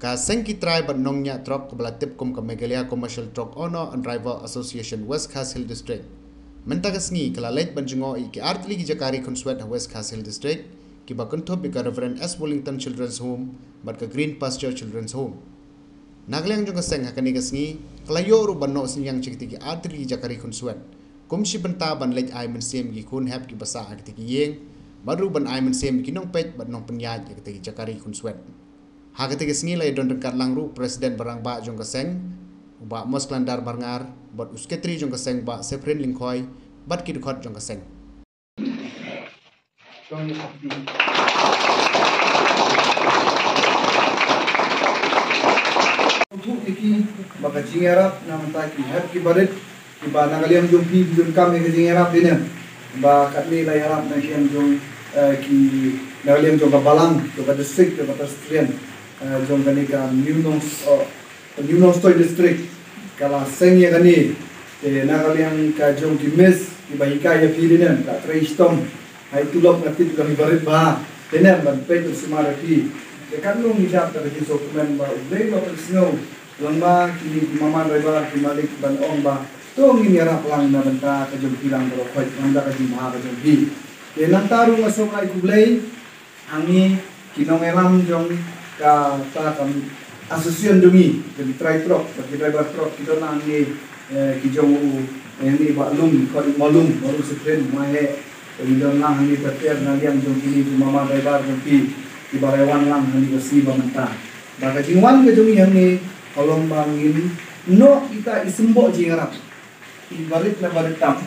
Ka sengki try but nongnya truk kebala tipkum ke Megalia Commercial Truck Owner and Driver Association West Khas Hill District. Mentaka sengi kala late banjungo ki artli ki jakari konswet West Khas Hill District ki bakuntop ka Reverend S. Wellington Children's Home but ka Green Pasture Children's Home. Naglang jong seng hakani ka sengi kala yoru banno senyang cikti ki artli ki jakari konswet. Kumsi benta ban late ay mensem ki kun hap ki basa akti ki yeng baru ban ay mensem ki nong pej bat nong penyaj ki jakari konswet. Hakati ke sengi lai don dekat langru Presiden barang ba jong keseng ba mosklandar barngar bot usketri jong keseng ba seprin lingkoi bat ki dekat jong keseng. Untuk iki baka jingerap namanta ki hat ki barit ki ba nagaliam jong pi jong kami ke jingerap dina ba katli lai harap na kiam jong ki nagaliam jong balang to ba district to ba Australian jong kani ka New North District kala sengye kani te nagaliam ka jong ki mes ki ba hikaya pi dina ka treistom hai tulok ngati tulok barit ba dina ban pe to sumara pi ke kanung hijab ta ki dokumen ba ublay ba persno lamba kini mama driver ki malik ban ong ba to ngi harap lang na banta ka jong pilang ro khoi nanda ka jing ha ka jong bi te nantaru masok ai kublay angi kinongelam jong ka ta kam asosiasyon dungi jadi try truck bagi driver truck kita nangi ki jong ni ba lum ko malum baru sepren mahe ini lang ni tertiar naliam jong kini mama driver jong di barewan lang hani kasi bamanta baka jingwan ke jong yang ni kolom bangin no kita isembo jingarap ibarit na baritam